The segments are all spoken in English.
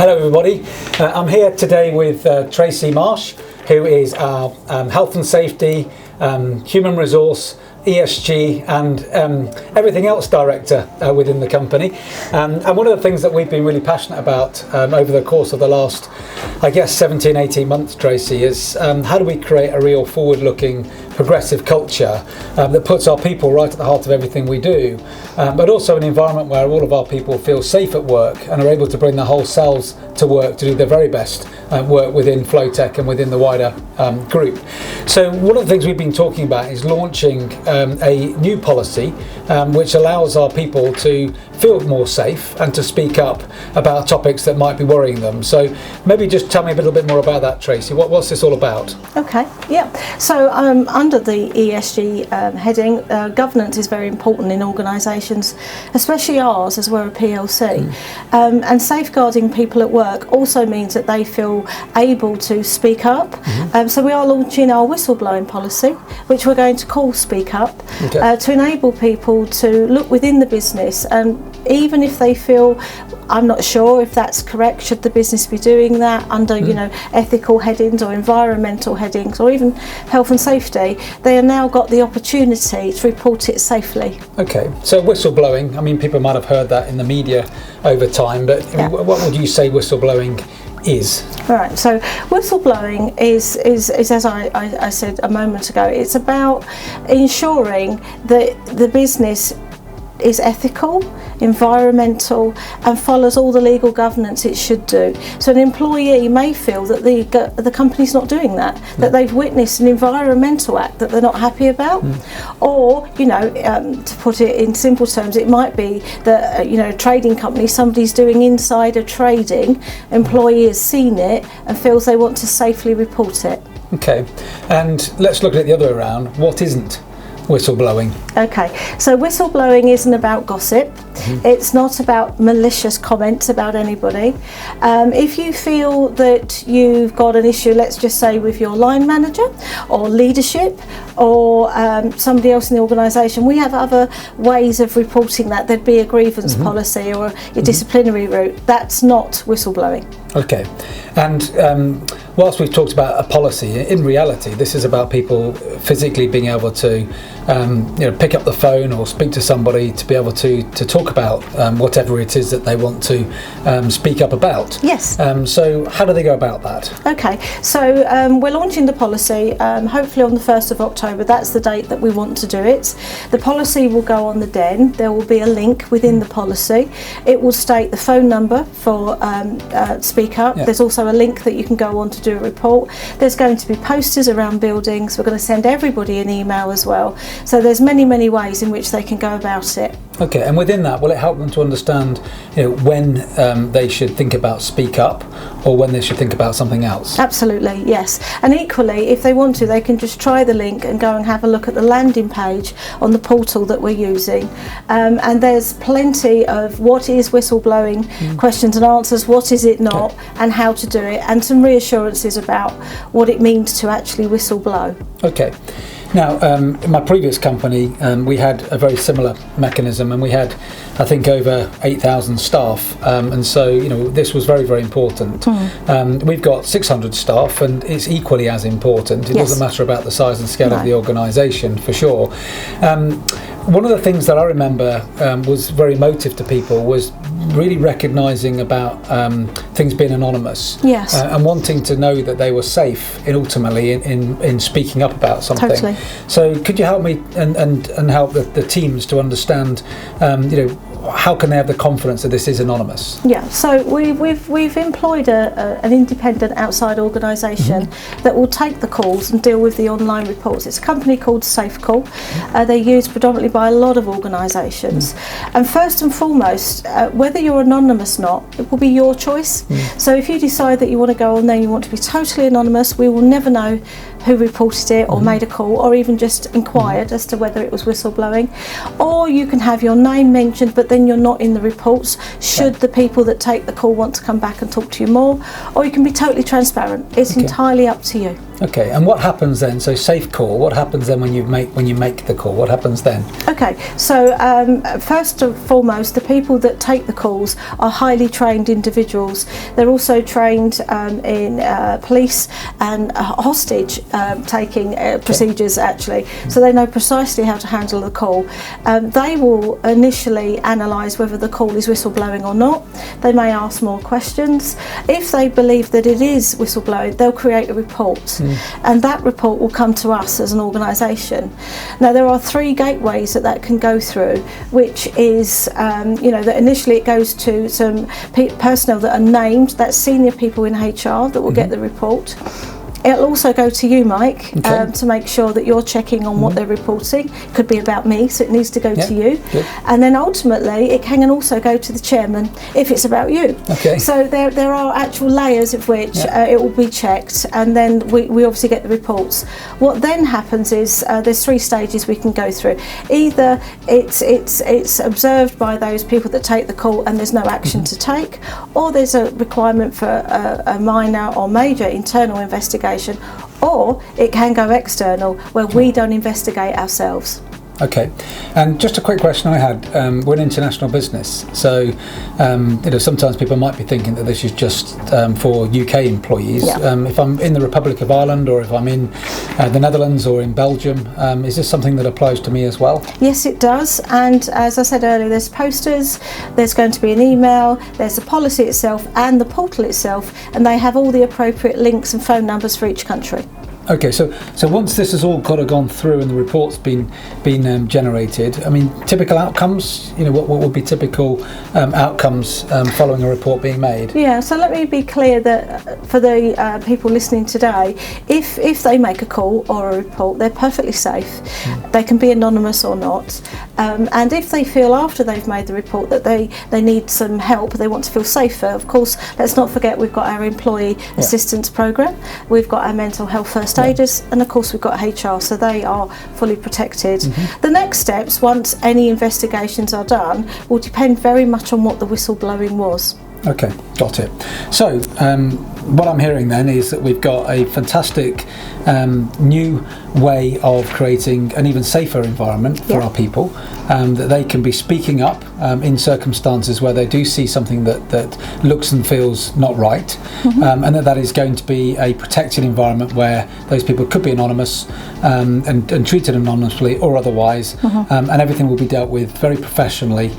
Hello everybody, I'm here today with Tracy Marsh, who is our Health and Safety, Human Resource, ESG and everything else director within the company. And one of the things that we've been really passionate about over the course of the last, I guess, 17, 18 months, Tracy, is how do we create a real forward-looking, progressive culture that puts our people right at the heart of everything we do, but also an environment where all of our people feel safe at work and are able to bring their whole selves to work to do their very best work within Flowtech and within the wider group. So one of the things we've been talking about is launching a new policy which allows our people to feel more safe and to speak up about topics that might be worrying them. So maybe just tell me a little bit more about that, Tracy. What's this all about? Okay, yeah. So under the ESG heading, governance is very important in organisations, especially ours as we're a PLC. And safeguarding people at work also means that they feel able to speak up. So we are launching our whistleblowing policy, which we're going to call Speak Up, to enable people to look within the business, and even if they feel, I'm not sure if that's correct, should the business be doing that under ethical headings or environmental headings or even health and safety, they have now got the opportunity to report it safely. Okay, so whistleblowing, I mean, people might have heard that in the media over time, but I mean, what would you say whistleblowing is? Right, so whistleblowing is as I said a moment ago, it's about ensuring that the business is ethical, environmental and follows all the legal governance it should do. So an employee may feel that the company's not doing that, that they've witnessed an environmental act that they're not happy about, or to put it in simple terms, it might be that a trading company, somebody's doing insider trading, employee has seen it and feels they want to safely report it. Okay, and let's look at it the other way around. What isn't whistleblowing? Okay, so whistleblowing isn't about gossip. It's not about malicious comments about anybody. If you feel that you've got an issue, let's just say with your line manager or leadership or somebody else in the organisation, we have other ways of reporting that. There'd be a grievance policy or a disciplinary route. That's not whistleblowing. Okay, and whilst we've talked about a policy, in reality this is about people physically being able to pick up the phone or speak to somebody to be able to talk about whatever it is that they want to speak up about. Yes. So how do they go about that? Okay, so we're launching the policy hopefully on the 1st of October. That's the date that we want to do it. The policy will go on the den. There will be a link within the policy. It will state the phone number for Speak Up. There's also a link that you can go on to do a report. There's going to be posters around buildings. We're going to send everybody an email as well. So there's many ways in which they can go about it. Okay, and within that, will it help them to understand when they should think about Speak Up or when they should think about something else? Absolutely, yes. And equally, if they want to, they can just try the link and go and have a look at the landing page on the portal that we're using. And there's plenty of what is whistleblowing, questions and answers, what is it not, and how to do it, and some reassurances about what it means to actually whistleblow. Okay. Now, in my previous company, we had a very similar mechanism, and we had, I think, over 8,000 staff, and so this was very important. We've got 600 staff, and it's equally as important. It doesn't matter about the size and scale of the organisation, for sure. One of the things that I remember was very emotive to people was really recognising about things being anonymous, and wanting to know that they were safe ultimately in speaking up about something. Totally. So could you help me and help the teams to understand how can they have the confidence that this is anonymous? Yeah, so we've employed an independent outside organisation that will take the calls and deal with the online reports. It's a company called SafeCall. They're used predominantly by a lot of organisations. And first and foremost, whether you're anonymous or not, it will be your choice. So if you decide that you want to go on there, you want to be totally anonymous, we will never know who reported it or made a call or even just inquired as to whether it was whistleblowing. Or you can have your name mentioned, but then you're not in the reports should the people that take the call want to come back and talk to you more, or you can be totally transparent. It's entirely up to you. Okay, and what happens then? So safe call. What happens then when you make the call? What happens then? Okay, so first and foremost, the people that take the calls are highly trained individuals. They're also trained in police and hostage taking procedures, actually. So they know precisely how to handle the call. They will initially analyse whether the call is whistleblowing or not. They may ask more questions. If they believe that it is whistleblowing, they'll create a report. And that report will come to us as an organisation. Now, there are 3 gateways that can go through, which is, that initially it goes to some personnel that are named, that's senior people in HR that will get the report. It'll also go to you, Mike, to make sure that you're checking on what they're reporting. It could be about me, so it needs to go to you. Good. And then ultimately, it can also go to the chairman if it's about you. Okay. So there are actual layers of which it will be checked, and then we obviously get the reports. What then happens is there's 3 stages we can go through. Either it's observed by those people that take the call and there's no action to take, or there's a requirement for a minor or major internal investigation, or it can go external where we don't investigate ourselves. Okay, and just a quick question I had. We're an international business, so sometimes people might be thinking that this is just for UK employees. If I'm in the Republic of Ireland, or if I'm in the Netherlands or in Belgium, is this something that applies to me as well? Yes, it does. And as I said earlier, there's posters, there's going to be an email, there's the policy itself and the portal itself, and they have all the appropriate links and phone numbers for each country. Okay, so once this has all kind of gone through and the report's been generated, I mean, typical outcomes, what would be typical outcomes following a report being made? Yeah, so let me be clear that for the people listening today, if they make a call or a report, they're perfectly safe. They can be anonymous or not. And if they feel after they've made the report that they need some help, they want to feel safer, of course, let's not forget we've got our employee assistance programme, we've got our mental health first aiders, and of course we've got HR, so they are fully protected. The next steps, once any investigations are done, will depend very much on what the whistleblowing was. Okay, got it. So what I'm hearing then is that we've got a fantastic new way of creating an even safer environment for our people, that they can be speaking up in circumstances where they do see something that looks and feels not right, and that is going to be a protected environment where those people could be anonymous and treated anonymously or otherwise, and everything will be dealt with very professionally,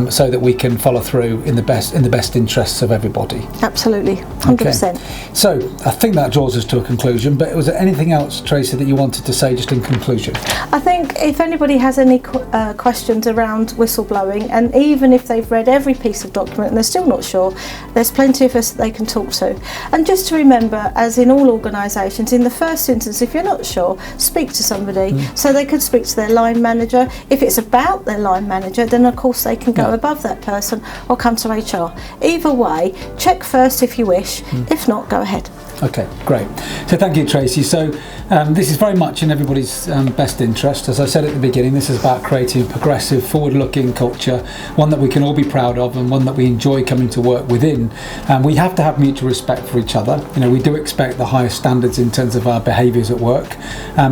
so that we can follow through in the best interests of everybody. Absolutely, 100%. Okay. So I think that draws us to a conclusion, but was there anything else, Tracy, that you wanted to say just in conclusion? I think if anybody has any questions around whistleblowing, and even if they've read every piece of document and they're still not sure, there's plenty of us that they can talk to. And just to remember, as in all organisations, in the first instance, if you're not sure, speak to somebody. So they could speak to their line manager. If it's about their line manager, then of course they can go above that person or come to HR. Either way, check first if you wish. If not, go ahead. Okay, great. So thank you, Tracy. So this is very much in everybody's best interest. As I said at the beginning, this is about creating a progressive, forward-looking culture, one that we can all be proud of and one that we enjoy coming to work within. We have to have mutual respect for each other. We do expect the highest standards in terms of our behaviours at work.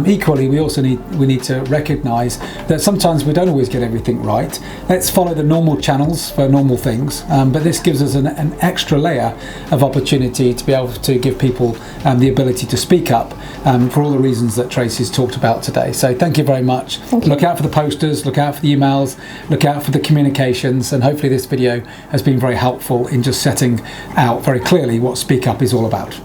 Equally, we also need to recognise that sometimes we don't always get everything right. Let's follow the normal channels for normal things, but this gives us an extra layer of opportunity to be able to give people the ability to speak up for all the reasons that Tracy's talked about today. So thank you very much. Look out for the posters, look out for the emails, look out for the communications, and hopefully this video has been very helpful in just setting out very clearly what Speak Up is all about.